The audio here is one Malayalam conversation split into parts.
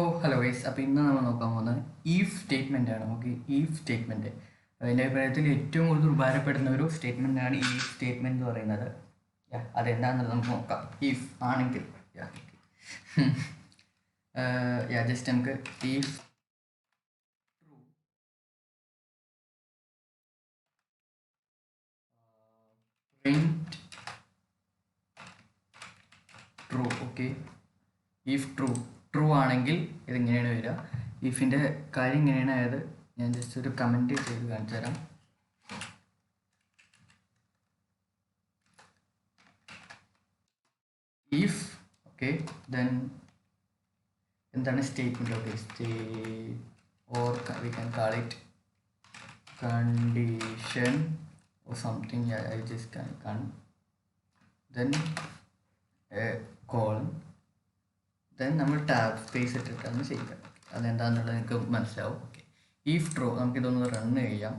ഓ ഹലോ ഗൈസ്. അപ്പോൾ ഇന്ന് നമ്മൾ നോക്കാൻ പോകുന്നത് ഈഫ് സ്റ്റേറ്റ്മെൻ്റ് ആണ്. ഓക്കെ, ഈഫ് സ്റ്റേറ്റ്മെൻറ്റ് എൻ്റെ അഭിപ്രായത്തിൽ ഏറ്റവും കൂടുതൽ ഉപകാരപ്പെടുന്ന ഒരു സ്റ്റേറ്റ്മെൻ്റ് ആണ് ഈ സ്റ്റേറ്റ്മെൻറ്റ് എന്ന് പറയുന്നത്. അതെന്താണെന്നുള്ളത് നമുക്ക് നോക്കാം. ഈഫ് ആണെങ്കിൽ ജസ്റ്റ് നമുക്ക് if print true. Okay, if true ആണെങ്കിൽ ഇതിങ്ങനെയാണ് വരിക. ഈഫിൻ്റെ കാര്യം ഇങ്ങനെയാണ്. അതായത് ഞാൻ ജസ്റ്റ് ഒരു കമൻറ്റ് ചെയ്ത് കാണിച്ചു തരാം. if okay then എന്താണ് statement? Okay, or we can call it condition or something. I just can then colon then നമ്മൾ ടാബ് സ്പേസ് ഇട്ടിട്ടാണ് ചെയ്യുക. അതെന്താണെന്നുള്ളത് നിങ്ങൾക്ക് മനസ്സിലാവും. ഓക്കെ, if true നമുക്കിതൊന്ന് റൺ ചെയ്യാം.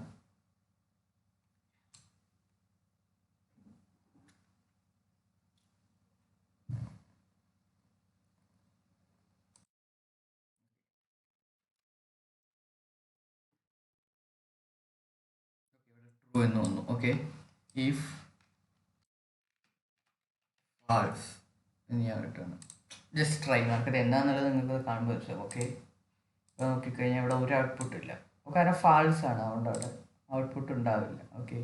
ട്രൂ എന്ന് വന്നു. ഓക്കെ, if false എന്ന് ഞാൻ കിട്ടുന്നു. ജസ്റ്റ് ട്രൈ നമുക്കത് എന്താണെന്നുള്ളത് നിങ്ങൾക്ക് കാണുമ്പോൾ മനസ്സിലാവും. ഓക്കെ, ഇപ്പോൾ നോക്കിക്കഴിഞ്ഞാൽ ഇവിടെ ഒരു ഔട്ട്പുട്ട് ഇല്ല. കാരണം ഫാൾസ് ആണ്, അതുകൊണ്ട് അവിടെ ഔട്ട്പുട്ട് ഉണ്ടാവില്ല. ഓക്കെ,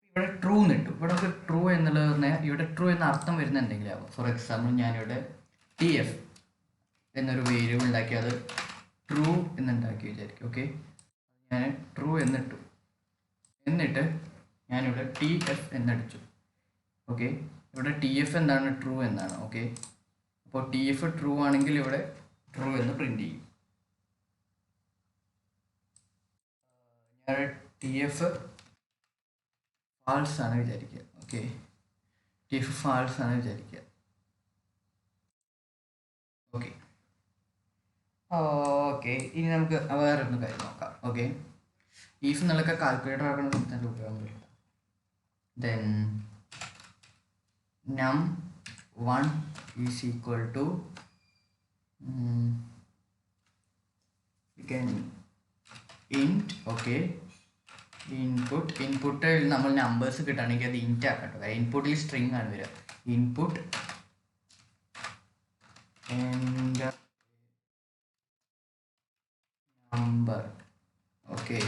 ഇവിടെ ട്രൂ നിട്ടു. ഇവിടെ നമുക്ക് ട്രൂ എന്നുള്ളത് പറഞ്ഞാൽ ഇവിടെ ട്രൂ എന്ന അർത്ഥം വരുന്ന എന്തെങ്കിലും ആവും. ഫോർ എക്സാമ്പിൾ ഞാനിവിടെ TF എന്നൊരു വേരിയബിൾ ഉണ്ടാക്കി അത് ട്രൂ എന്നുണ്ടാക്കി വിചാരിക്കും. ഓക്കെ, ഞാൻ ട്രൂ എന്നിട്ടു. എന്നിട്ട് ഞാനിവിടെ TF എന്നടിച്ചു. ഓക്കെ, ഇവിടെ TF എന്താണ്? ട്രൂ എന്നാണ്. ഓക്കെ, അപ്പോൾ TF ട്രൂ ആണെങ്കിൽ ഇവിടെ ട്രൂ എന്ന് പ്രിന്റ് ചെയ്യും. ഞാൻ TF ഫാൾസ് ആണ് വിചാരിക്കുക. ഓക്കെ, TF ഫാൾസ് ആണ് വിചാരിക്കുക. ഓക്കെ ഓക്കെ ഇനി നമുക്ക് വേറൊരു കാര്യം നോക്കാം. ഓക്കെ, ഈഫ് എന്നുള്ളതൊക്കെ കാൽക്കുലേറ്റർ ആക്കുന്ന സമയത്ത് ഉപയോഗം വരും. Then num1 is equal to we can int. okay, ഇൻപുട്ടിൽ നമ്മൾ നമ്പേഴ്സ് കിട്ടുകയാണെങ്കിൽ അത് ഇൻറ്റ് ആക്കട്ടോ. കാര്യം ഇൻപുട്ടിൽ സ്ട്രിങ് ആണ് വരിക. Input number. ഓക്കെ,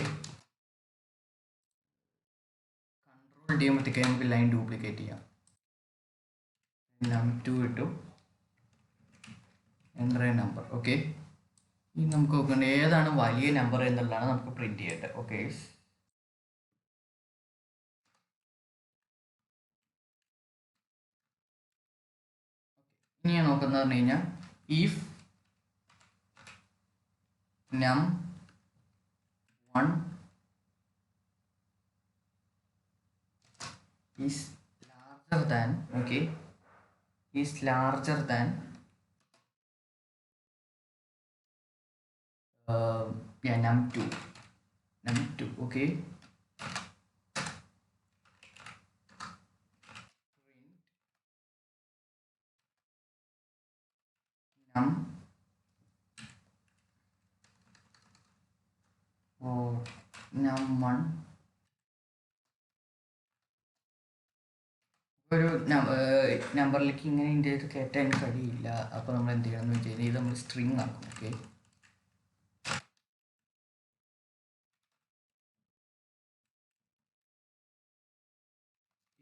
കൺട്രോൾ ചെയ്യുമ്പോഴത്തേക്ക് നമുക്ക് ലൈൻ ഡ്യൂപ്ലിക്കേറ്റ് ചെയ്യാം. num2 ഇട്ടു, എൻ്റർ എ നമ്പർ. ഓക്കെ, ഇനി നമുക്ക് നോക്കേണ്ടത് ഏതാണ് വലിയ നമ്പർ എന്നുള്ളതാണ് നമുക്ക് പ്രിന്റ് ചെയ്യേണ്ടത്. ഓക്കെ, ഇനി ഞാൻ നോക്കുന്നത് പറഞ്ഞു കഴിഞ്ഞാൽ if num1 is larger than, okay, is larger than num2. Okay, num or num1 ഒരു നമ്പറിലേക്ക് ഇങ്ങനെ ഇതിൻ്റെ ഇത് കയറ്റാൻ കഴിയില്ല. അപ്പോൾ നമ്മൾ എന്ത് ചെയ്യണം എന്ന് വെച്ച് കഴിഞ്ഞാൽ ഇത് നമ്മൾ സ്ട്രിങ് ആക്കും. Okay,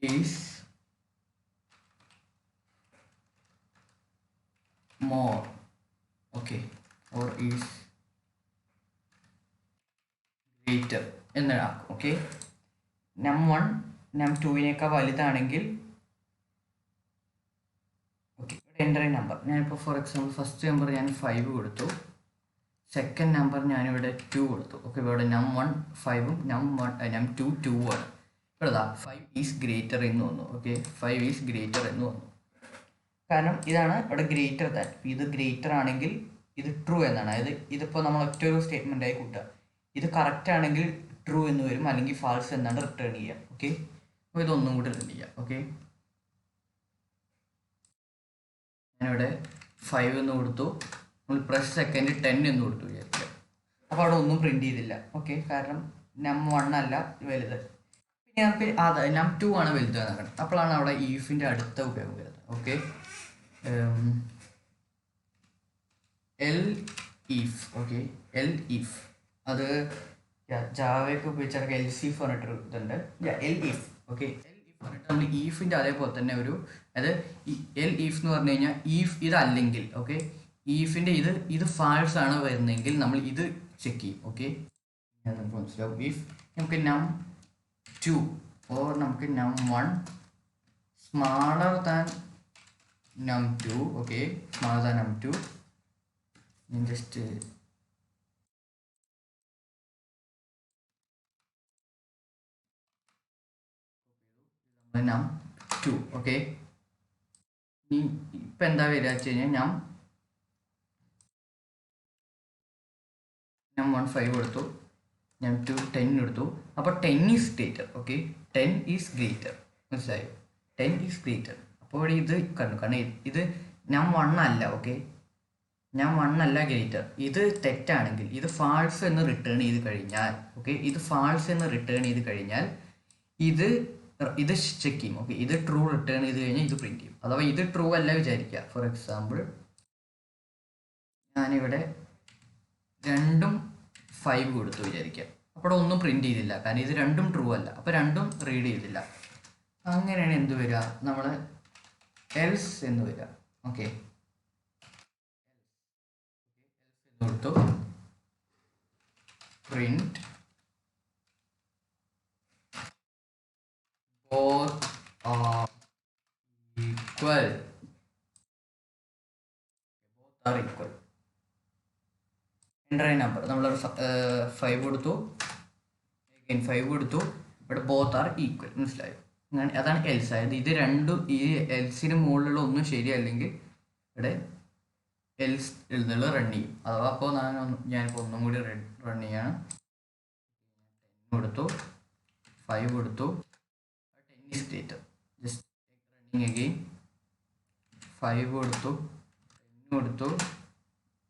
is more. Okay, or is greater എന്നാക്കും. ഓക്കെ, num1 num2 വലുതാണെങ്കിൽ ഓക്കെ, എൻ്റർ എ നമ്പർ. ഞാനിപ്പോൾ ഫോർ എക്സാമ്പിൾ ഫസ്റ്റ് നമ്പർ ഞാൻ 5 കൊടുത്തു, സെക്കൻഡ് നമ്പർ ഞാനിവിടെ 2 കൊടുത്തു. ഓക്കെ, ഇവിടെ num1 5ഉം num2 2 ആണ്. ഇവിടെ 5 ഈസ് ഗ്രേറ്റർ എന്ന് വന്നു. ഓക്കെ, 5 ഈസ് ഗ്രേറ്റർ എന്ന് വന്നു. കാരണം ഇതാണ് ഇവിടെ ഗ്രേറ്റർ ദാൻ. ഇത് ഗ്രേറ്റർ ആണെങ്കിൽ ഇത് ട്രൂ എന്നാണ്. അതായത് ഇതിപ്പോൾ നമ്മൾ ഒറ്റൊരു സ്റ്റേറ്റ്മെൻ്റ് ആയി കൂട്ടുക. ഇത് കറക്റ്റ് ആണെങ്കിൽ ട്രൂ എന്ന് വരും, അല്ലെങ്കിൽ ഫാൾസ് എന്നാണ് റിട്ടേൺ ചെയ്യുക. ഓക്കെ, അപ്പോൾ ഇതൊന്നും കൂടി റിട്ടേൺ ചെയ്യാം. ഓക്കെ, ഞാനിവിടെ 5 എന്ന് കൊടുത്തു, നമ്മൾ പ്രസ് സെക്കൻഡ് 10 എന്ന് കൊടുത്തു വിചാരിക്കുക. അപ്പോൾ അവിടെ ഒന്നും പ്രിന്റ് ചെയ്തില്ല. ഓക്കെ, കാരണം num1 അല്ല വലുത്. പിന്നെ നമുക്ക് num2 ആണ് വലുത് നോക്കണം. അപ്പോഴാണ് അവിടെ ഈഫിൻ്റെ അടുത്ത ഉപയോഗം വരുന്നത്. Okay, elif. ഓക്കെ, elif അത് ജാവയൊക്കെ ഉപയോഗിച്ചാൽ എൽസീഫ് പറഞ്ഞിട്ടൊരു ഇതുണ്ട്. elif. ഓക്കെ, elif പറഞ്ഞിട്ട് നമ്മൾ ഈഫിൻ്റെ അതേപോലെ തന്നെ ഒരു അത് elif എന്ന് പറഞ്ഞു കഴിഞ്ഞാൽ ഈഫ് ഇതല്ലെങ്കിൽ, ഓക്കെ, ഈഫിൻ്റെ ഇത് ഫാൾസ് ആണ് വരുന്നതെങ്കിൽ നമ്മൾ ഇത് ചെക്ക് ചെയ്യും. ഓക്കെ, നമുക്ക് മനസ്സിലാവും. ഇഫ് നമുക്ക് num2 ഓർ നമുക്ക് num1 smaller than num2, okay, smaller than num2, just num2. Okay, ഇപ്പം എന്താ വരിക വെച്ച് കഴിഞ്ഞാൽ num1 5 കൊടുത്തു, num2 10 എടുത്തു. അപ്പോൾ 10 is greater. Okay, 10 is greater, മനസ്സിലായോ? 10 ഈസ് ഗ്രേറ്റർ. അപ്പോൾ ഇവിടെ ഇത് കണ്ടു, കാരണം ഇത് num1 അല്ല. ഓക്കെ, num1 അല്ല ഗ്രേറ്റർ. ഇത് തെറ്റാണെങ്കിൽ, ഇത് ഫാൾസ് എന്ന് റിട്ടേൺ ചെയ്ത് കഴിഞ്ഞാൽ, ഓക്കെ, ഇത് ഫാൾസ് എന്ന് റിട്ടേൺ ചെയ്ത് കഴിഞ്ഞാൽ ഇത് ചെക്ക് ചെയ്യും. ഓക്കെ, ഇത് ട്രൂ റിട്ടേൺ ചെയ്ത് കഴിഞ്ഞാൽ ഇത് പ്രിന്റ് ചെയ്യും. അഥവാ ഇത് ട്രൂ അല്ല വിചാരിക്കുക. ഫോർ എക്സാമ്പിൾ ഞാനിവിടെ 2 5 കൊടുത്തു വിചാരിക്കുക. അപ്പോൾ ഒന്നും പ്രിന്റ് ചെയ്തില്ല, കാരണം ഇത് രണ്ടും ട്രൂ അല്ല. അപ്പോൾ രണ്ടും റീഡ് ചെയ്തില്ല. അങ്ങനെയാണ് എന്ത് വരിക, നമ്മൾ എൽസ് എന്ന് വരിക. ഓക്കെ, കൊടുത്തു print both are equal. Both are equal. Enter a number. നമ്മൾ 5 കൊടുത്തു, again 5 കൊടുത്തു, ഇവിടെ both are equal. മനസ്സിലായോ? അങ്ങനെ അതാണ് എൽസ്. അതായത് ഇത് രണ്ടും ഈ എൽസിന് മുകളിലുള്ള ഒന്നും ശരിയല്ലെങ്കിൽ ഇവിടെ എൽസ് എഴുതുന്നത് റൺ ചെയ്യും. അഥവാ അപ്പോൾ ഞാനിപ്പോൾ ഒന്നും കൂടി റൺ ചെയ്യാണ്. 10 കൊടുത്തു, 5 കൊടുത്തു, 10 is greater. Just running again. 5 കൊടുത്തു, 10 കൊടുത്തു,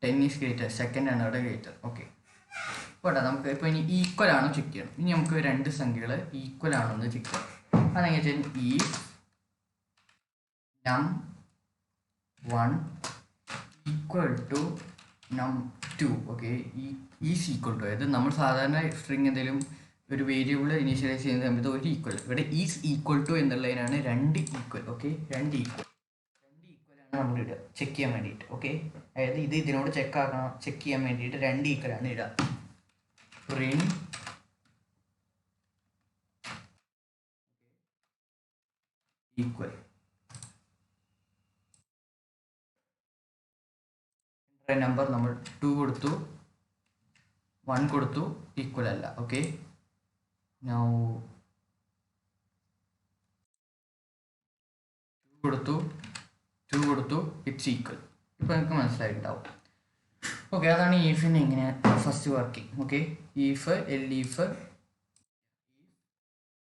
10 is greater. സെക്കൻഡ് ആണ് അവിടെ ഗ്രേറ്റർ. ഓക്കെ, പോട്ടെ. നമുക്ക് ഇപ്പോൾ ഇനി ഈക്വൽ ആണോ ചെക്ക് ചെയ്യണം. ഇനി നമുക്ക് രണ്ട് സംഖ്യകൾ ഈക്വൽ ആണോ എന്ന് ചെക്ക് ചെയ്യണം. അതെങ്ങനെ വെച്ചാൽ ഈ num1 equal to num2. Okay, is equal to, അതായത് നമ്മൾ സാധാരണ സ്ട്രിങ് എന്തെങ്കിലും ഒരു വേരിയബിൾ ഇനീഷ്യലൈസ് ചെയ്യുന്ന സമയത്ത് ഒരു ഈക്വൽ, ഇവിടെ ഈസ് ഈക്വൽ ടു എന്നുള്ളതിനാണ് 2 ഈക്വൽ. ഓക്കെ, 2 ഈക്വൽ ആണ് നമ്മൾ ഇടുക ചെക്ക് ചെയ്യാൻ വേണ്ടിയിട്ട്. ഓക്കെ, അതായത് ഇത് ഇതിനോട് ചെക്ക് ചെയ്യാൻ വേണ്ടിയിട്ട് 2 ഈക്വൽ ആണ് ഇടുക. പ്രിന്റ് ഈക്വൽ, നമ്പർ നമ്മൾ 2 കൊടുത്തു, 1 കൊടുത്തു, ഈക്വൽ അല്ല. ഓക്കെ, now 2 കൊടുത്തു, ഇറ്റ്സ് ഈക്വൽ. ഇപ്പോൾ നിങ്ങൾക്ക് മനസ്സിലായിട്ടുണ്ടാവും. ഓക്കെ, അതാണ് ഈഫിന് എങ്ങനെ ഫസ്റ്റ് വർക്കിംഗ്. ഓക്കെ, ഈഫ് എൽഈഫ്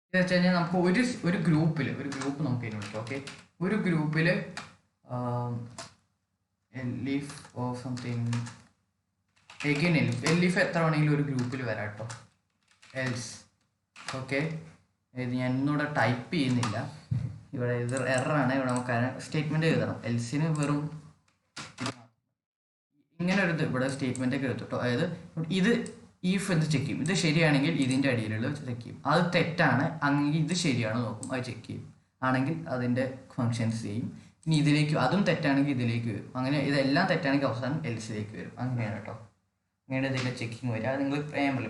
എന്ന് വെച്ച് കഴിഞ്ഞാൽ നമുക്ക് ഒരു ഗ്രൂപ്പ് നമുക്ക് ഇതിന് വിളിക്കാം. ഓക്കെ, ഒരു ഗ്രൂപ്പിൽ എൽഈഫ് ഓർ സംതിങ് എഗെയിൻ എൽഈഫ് എത്ര വേണമെങ്കിലും ഒരു ഗ്രൂപ്പിൽ വരാം കേട്ടോ. എൽസ്. ഓക്കെ, ഇത് ഞാൻ ഇന്നിവിടെ ടൈപ്പ് ചെയ്യുന്നില്ല, ഇവിടെ ഇത് എററാണ്. ഇവിടെ നമുക്ക് സ്റ്റേറ്റ്മെൻറ്റ് എഴുതണം. എൽസിന് വെറും ഇങ്ങനെ ഒരു ഇവിടെ സ്റ്റേറ്റ്മെൻ്റ് ഒക്കെ എഴുതും കേട്ടോ. അതായത് ഇത് ഈഫ് എന്ത് ചെക്ക് ചെയ്യും, ഇത് ശരിയാണെങ്കിൽ ഇതിൻ്റെ അടിയിലുള്ള ചെക്ക് ചെയ്യും. അത് തെറ്റാണ് അങ്ങനെ ഇത് ശരിയാണോ നോക്കും, അത് ചെക്ക് ചെയ്യും. ആണെങ്കിൽ അതിൻ്റെ ഫങ്ഷൻസ് ചെയ്യും. ഇനി ഇതിലേക്ക് അതും തെറ്റാണെങ്കിൽ ഇതിലേക്ക് വരും. അങ്ങനെ ഇതെല്ലാം തെറ്റാണെങ്കിൽ അവസാനം എൽസിലേക്ക് വരും. അങ്ങനെയാണ് കേട്ടോ. അങ്ങനെ ഇതിൻ്റെ ചെക്കിങ് വരിക. അത് നിങ്ങൾ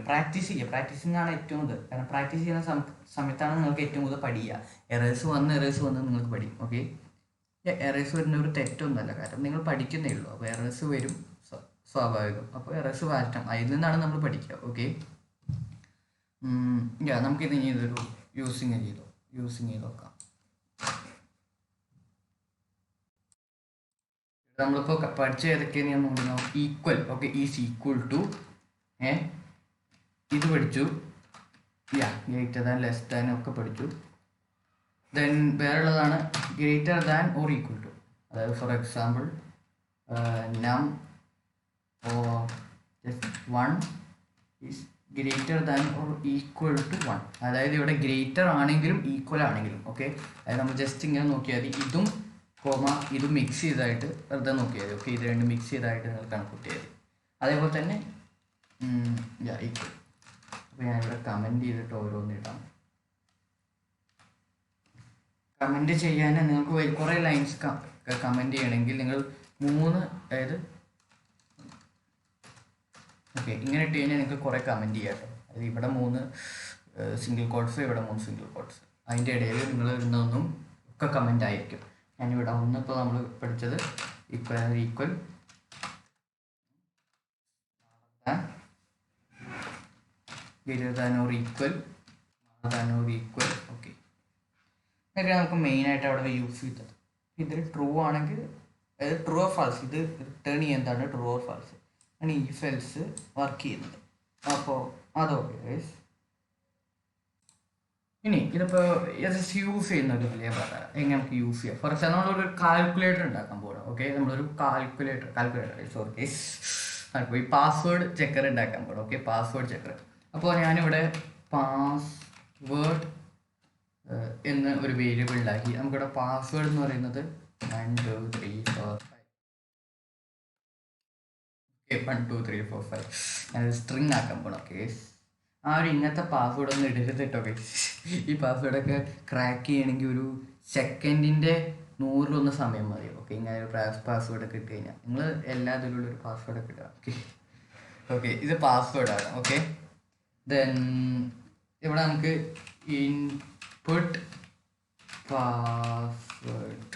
പ്രാക്ടീസ് ചെയ്യുക. പ്രാക്ടീസിങ് ആണ് ഏറ്റവും ഇത്. കാരണം പ്രാക്ടീസ് ചെയ്യുന്ന സമയത്താണ് നിങ്ങൾക്ക് ഏറ്റവും കൂടുതൽ പഠിക്കുക. എറേഴ്സ് വന്ന് നിങ്ങൾക്ക് പഠിക്കും. ഓക്കെ, എറേഴ്സ് വരുന്ന ഒരു തെറ്റൊന്നുമല്ല, കാരണം നിങ്ങൾ പഠിക്കുന്നേ ഉള്ളൂ. അപ്പോൾ എറേഴ്സ് വരും, സ്വാഭാവികം. അപ്പോൾ എറേഴ്സ് മാറ്റം, അതിൽ നിന്നാണ് നമ്മൾ പഠിക്കുക. ഓക്കെ, നമുക്കിത് ഇനി ഇതൊരു യൂസിങ് ചെയ്ത് നോക്കാം. നമ്മളിപ്പോൾ പഠിച്ച ഏതൊക്കെയാണ് ഞാൻ നോക്കണം. Equal. Okay, is equal to ഇത് പഠിച്ചു. ഗ്രേറ്റർ ദാൻ, ലെസ് ദാൻ ഒക്കെ പഠിച്ചു. ദെൻ വേറെയുള്ളതാണ് greater than or equal to. അതായത് for example num or just 1 is greater than or equal to 1. അതായത് ഇവിടെ ഗ്രേറ്റർ ആണെങ്കിലും ഈക്വൽ ആണെങ്കിലും ഓക്കെ. അതായത് നമ്മൾ ജസ്റ്റ് ഇങ്ങനെ നോക്കിയാൽ മതി, ഇതും കോമ ഇതും മിക്സ് ചെയ്തായിട്ട് വെറുതെ നോക്കിയാൽ മതി. ഓക്കെ, ഇത് രണ്ടും മിക്സ് ചെയ്തായിട്ട് നിങ്ങൾ കണക്കൂട്ടിയാൽ മതി. അതേപോലെ തന്നെ ഈക്വൽ. അപ്പോൾ ഞാനിവിടെ കമൻറ്റ് ചെയ്തിട്ട് ഓരോന്നിടാം. കമൻറ്റ് ചെയ്യാൻ നിങ്ങൾക്ക് കുറേ ലൈൻസ് കമൻറ്റ് ചെയ്യണമെങ്കിൽ നിങ്ങൾ 3, അതായത് ഓക്കെ ഇങ്ങനെ ഇട്ട് കഴിഞ്ഞാൽ നിങ്ങൾക്ക് കുറേ കമൻറ്റ് ചെയ്യാം കേട്ടോ. അതായത് ഇവിടെ 3 സിംഗിൾ കോട്ട്സ്, ഇവിടെ 3 സിംഗിൾ കോട്ട്സ്, അതിൻ്റെ ഇടയിൽ നിങ്ങൾ ഇടുന്നതൊന്നും ഒക്കെ കമൻ്റ് ആയിരിക്കും. ഞാനിവിടെ ഇപ്പോൾ നമ്മൾ പഠിച്ചത് equal equal greater than or equal equal. Okay, ഇതൊക്കെ നമുക്ക് മെയിനായിട്ട് അവിടെ യൂസ് ചെയ്തത്. ഇതിൽ ട്രൂ ആണെങ്കിൽ അതായത് ട്രൂ ഓർ ഫാൾസ്, ഇത് റിട്ടേൺ ചെയ്യുന്നതാണ് ട്രൂ ഓർ ഫാൾസ് ആണ് ഈ ഫെൽസ് വർക്ക് ചെയ്യുന്നത്. അപ്പോൾ അതൊക്കെ ഗൈസ്. ഇനി ഇതിപ്പോൾ ജസ്റ്റ് യൂസ് ചെയ്യുന്ന ഒരു വലിയ പറയാം എങ്ങനെ നമുക്ക് യൂസ് ചെയ്യാം. ഫോർ എക്സാമ്പിൾ നമ്മളൊരു കാൽക്കുലേറ്റർ ഉണ്ടാക്കാൻ പോകണം. ഓക്കെ, നമ്മളൊരു കാൽക്കുലേറ്റർ സോറി ഗൈസ്, ഈ പാസ്വേഡ് ചെക്കർ ഉണ്ടാക്കാൻ പോകണം. Okay, password checker. അപ്പോൾ ഞാനിവിടെ പാസ്വേഡ് എന്ന് ഒരു വേരിയബിൾ ഉണ്ടാക്കി. നമുക്കിവിടെ പാസ്വേഡ് എന്ന് പറയുന്നത് 1 2 3 4 5. ഓക്കെ, 1 2 3 4 5 ഞാനൊരു സ്ട്രിങ് ആക്കാൻ പോകണം. ഓക്കെ, ആ ഒരു ഇങ്ങനത്തെ പാസ്വേഡ് ഒന്നും ഇടരുത് കേട്ടോ ഗൈസ്. ഈ പാസ്വേഡൊക്കെ ക്രാക്ക് ചെയ്യണമെങ്കിൽ ഒരു സെക്കൻഡിൻ്റെ 100 സമയം മതി. ഓക്കെ, ഇങ്ങനെ ഒരു പാസ്വേഡൊക്കെ ഇട്ട് കഴിഞ്ഞാൽ നിങ്ങൾ എല്ലാ ഇതിലുള്ള ഒരു പാസ്വേഡൊക്കെ ഇടുക. ഓക്കെ ഓക്കെ, ഇത് പാസ്വേഡാണ്. ഓക്കെ, ദെൻ ഇവിടെ നമുക്ക് input password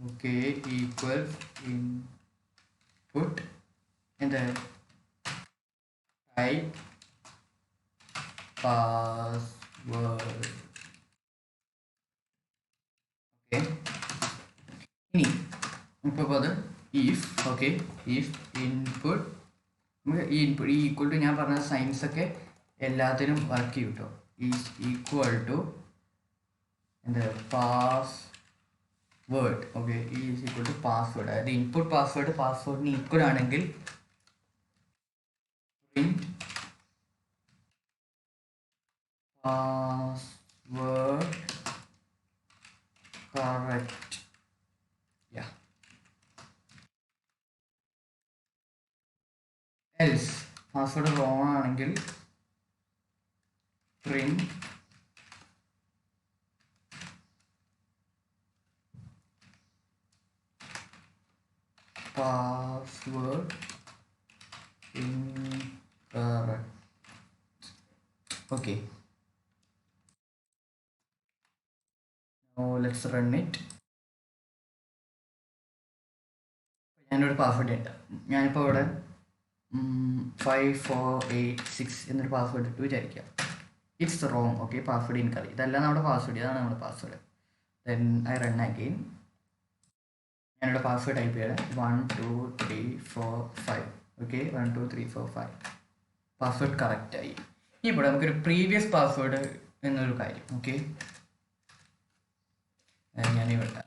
okay equal input എന്താ ടൈപ്പ് പാസ്വേഡ്. ഓക്കെ, ഇനി ഇപ്പോൾ അത് ഇഫ് ഓക്കെ ഇഫ് ഇൻപുട്ട് നമുക്ക് ഈ ഇൻപുട്ട് ഈ ഈക്വൽ ടു ഞാൻ പറഞ്ഞ സൈൻസ് ഒക്കെ എല്ലാത്തിനും വർക്ക് ചെയ്യും കേട്ടോ. ഈസ് ഈക്വൽ ടു എന്താ password. Okay, is equal to password. അതായത് ഇൻപുട്ട് പാസ്വേഡിന് ഈക്വൽ ആണെങ്കിൽ print password correct. Yeah, else password wrong ആണെങ്കിൽ print password incorrect. Okay, now let's run it. ഞാനൊരു പാസ്വേഡ് ഇട്ട ഞാനിപ്പോൾ ഇവിടെ 5486 എന്നൊരു പാസ്വേഡ് ഇട്ട് വിചാരിക്കാം. It's wrong. Okay, password incorrect. ഇതല്ല നമ്മുടെ പാസ്വേഡ്, ഇതാണ് നമ്മുടെ password. Then I run again. ഞാനിവിടെ പാസ്വേഡ് ടൈപ്പ് ചെയ്യണം 1 2 3 4 5. ഓക്കെ, 1 2 3 4 5 പാസ്വേഡ് കറക്റ്റായി. ഇവിടെ നമുക്കൊരു പ്രീവിയസ് പാസ്വേഡ് എന്നൊരു കാര്യം. ഓക്കെ, ഞാനിവിടെ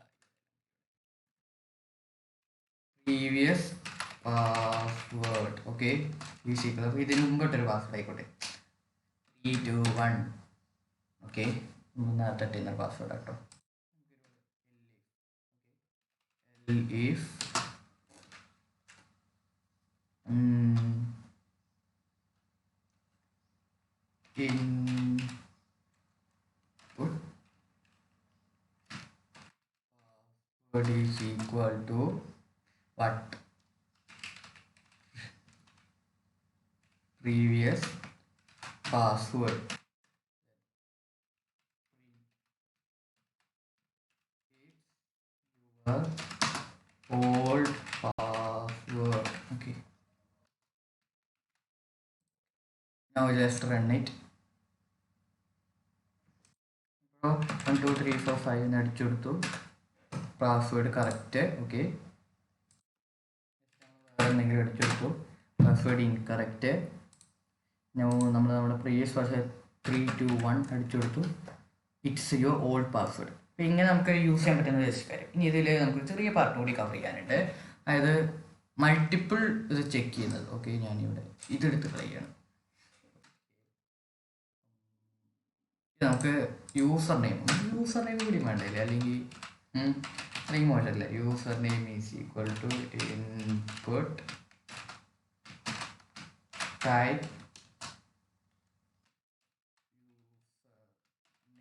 പ്രീവിയസ് പാസ്വേഡ് ഓക്കെ ഇതിന് മുമ്പോട്ടൊരു പാസ്വേഡ് ആയിക്കോട്ടെ 3 2 1. ഓക്കെ, നേരത്തെ ഇട്ടുന്ന പാസ്വേഡ് കേട്ടോ. elif input password is equal to what? Previous password. Your old password. Okay, now just run it. 1 2 3 4 5 എന്ന് അടിച്ചു കൊടുത്തു. Password correct. ഓക്കെ, വേറെ എന്തെങ്കിലും അടിച്ചു കൊടുത്തു. Password incorrect. നമ്മൾ നമ്മുടെ പ്രീവിയസ് പാസ്വേഡ് 3 2 1 അടിച്ചു കൊടുത്തു. It's your old password. അപ്പോൾ ഇങ്ങനെ നമുക്ക് യൂസ് ചെയ്യാൻ പറ്റുന്ന ജസ്റ്റ് കാര്യം. ഇനി ഇതിൽ നമുക്ക് ചെറിയ പാർട്ട് കൂടി കവർ ചെയ്യാനുണ്ട്. അതായത് മൾട്ടിപ്പിൾ ഇത് ചെക്ക് ചെയ്യുന്നത്. ഓക്കെ, ഞാനിവിടെ ഇതെടുത്ത് കളയാണ്. നമുക്ക് യൂസർ നെയിം കൂടി വേണ്ടല്ലേ, അല്ലെങ്കിൽ അത്രയും മോശമല്ല. User name is equal to input type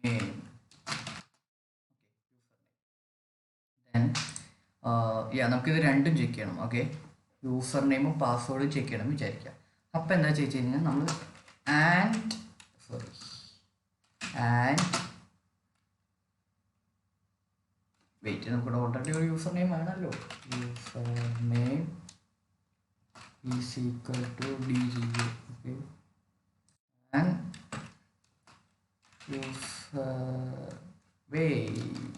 name. നമുക്കിത് രണ്ടും ചെക്ക് ചെയ്യണം. ഓക്കെ, യൂസർ നെയിമും പാസ്വേഡും ചെക്ക് ചെയ്യണം വിചാരിക്കാം. അപ്പം എന്താ ചോദിച്ചു കഴിഞ്ഞാൽ നമ്മൾ ആൻഡ് വെയിറ്റ്, നമുക്കിവിടെ ഓൾറെഡി ഒരു യൂസർ നെയിം ആണല്ലോ. User name is equal to DGA. Okay, and user wait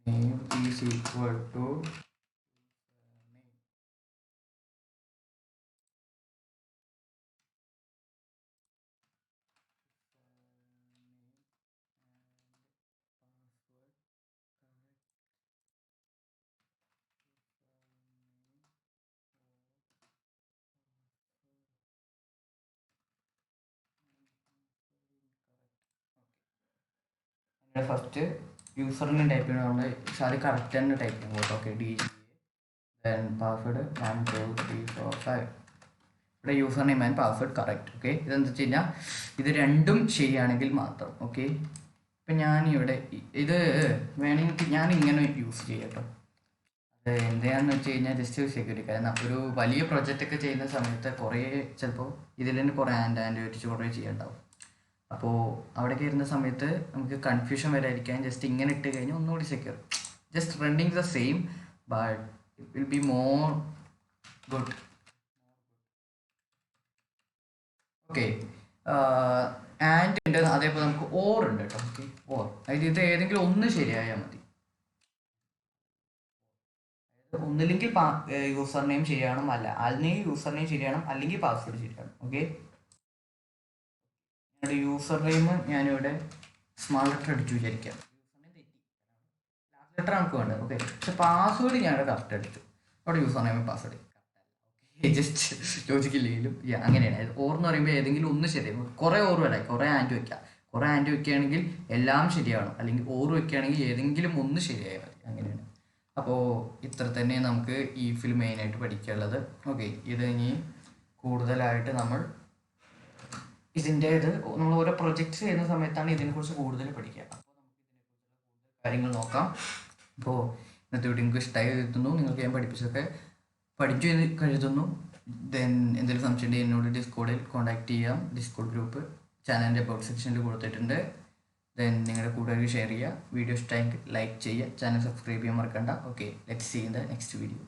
name is equal to name. First യൂസറിന് ടൈപ്പ് ചെയ്യണം. നമ്മൾ അത് കറക്റ്റ് തന്നെ ടൈപ്പ് ചെയ്യാൻ പോട്ടെ. Okay, DGA then password 1 2 3 4 5. ഇവിടെ user name and password correct. Okay, ഇതെന്താ വെച്ച് കഴിഞ്ഞാൽ ഇത് രണ്ടും ശരിയാണെങ്കിൽ മാത്രം. ഓക്കെ, ഇപ്പം ഞാനിവിടെ ഇത് വേണമെങ്കിൽ ഞാൻ ഇങ്ങനെ യൂസ് ചെയ്യാം കേട്ടോ. അത് എന്താണെന്ന് വെച്ച് കഴിഞ്ഞാൽ ജസ്റ്റ് സെക്യൂരിറ്റി. കാരണം ഒരു വലിയ പ്രൊജക്റ്റൊക്കെ ചെയ്യുന്ന സമയത്ത് കുറേ ചിലപ്പോൾ ഇതിൽ തന്നെ കുറേ ആൻഡ് വെച്ച് കുറേ ചെയ്യാനുണ്ടാവും. അപ്പോൾ അവിടേക്ക് വരുന്ന സമയത്ത് നമുക്ക് കൺഫ്യൂഷൻ വരാതിരിക്കാൻ ജസ്റ്റ് ഇങ്ങനെ ഇട്ട് കഴിഞ്ഞാൽ ഒന്നുകൂടി secure. Just running the same but it will be more good. Okay, and ഉണ്ട്, അതേപോലെ നമുക്ക് ഓർ ഉണ്ട് കേട്ടോ. ഓക്കെ, ഓർ അതായത് ഇത് ഏതെങ്കിലും ഒന്ന് ശരിയായാൽ മതി. ഒന്നില്ലെങ്കിൽ യൂസർ നെയിം ശരിയാവണം, അല്ലെങ്കിൽ യൂസർ നെയിം ശരിയാവണം, അല്ലെങ്കിൽ പാസ്വേഡ് ശരിയാണ്. ഓക്കെ, യൂസർ നെയിം ഞാനിവിടെ സ്മാൾ ലെറ്റർ അടിച്ചു വിചാരിക്കാം. യൂസർ നെയിം തെറ്റി, ലാസ്റ്റ് ലെറ്റർ നമുക്ക് വേണ്ടത്. ഓക്കെ, പക്ഷെ പാസ്വേഡ് ഞാനിവിടെ കറക്റ്റ് അടിച്ചു. അവിടെ യൂസർ നെയിം പാസ്വേഡ് ജസ്റ്റ് ലോജിക്കില്ലെങ്കിലും അങ്ങനെയാണ്. ഓർന്ന് പറയുമ്പോൾ ഏതെങ്കിലും ഒന്ന് ശരിയാകും. കുറേ ഓർ വേണം, കുറേ ആൻഡ് വെക്കാം. കുറേ ആൻഡ് വെക്കുകയാണെങ്കിൽ എല്ലാം ശരിയാവണം, അല്ലെങ്കിൽ ഓർ വെക്കുകയാണെങ്കിൽ ഏതെങ്കിലും ഒന്ന് ശരിയായാൽ മതി. അങ്ങനെയാണ്. അപ്പോൾ ഇത്ര തന്നെ നമുക്ക് ഈഫിൽ മെയിനായിട്ട് പഠിക്കാനുള്ളത്. ഓക്കെ, ഇത് ഇനി കൂടുതലായിട്ട് നമ്മൾ ഇതിൻ്റെ നമ്മൾ ഓരോ പ്രൊജക്ട്സ് ചെയ്യുന്ന സമയത്താണ് ഇതിനെക്കുറിച്ച് കൂടുതൽ പഠിക്കുക. അപ്പോൾ നമുക്ക് ഇതിനെക്കുറിച്ചുള്ള കൂടുതൽ കാര്യങ്ങൾ നോക്കാം. അപ്പോൾ ഇന്നത്തെ വീഡിയോ നിങ്ങൾക്ക് ഇഷ്ടമായി കരുതുന്നു. നിങ്ങൾക്ക് ഞാൻ പഠിപ്പിച്ചൊക്കെ പഠിച്ചു എന്ന് കരുതുന്നു. ദെൻ എന്തെങ്കിലും സംശയം ഉണ്ടെങ്കിൽ എന്നോട് ഡിസ്കോഡിൽ കോൺടാക്ട് ചെയ്യാം. ഡിസ്കോഡ് ഗ്രൂപ്പ് ചാനലിൻ്റെ അബൌട്ട് സെക്ഷനിൽ കൊടുത്തിട്ടുണ്ട്. ദെൻ നിങ്ങളുടെ കൂട്ടുകാർക്ക് ഷെയർ ചെയ്യുക. വീഡിയോ ഇഷ്ടമായെങ്കിൽ ലൈക്ക് ചെയ്യുക. ചാനൽ സബ്സ്ക്രൈബ് ചെയ്യാൻ മറക്കണ്ട. Okay, let's see in the next video.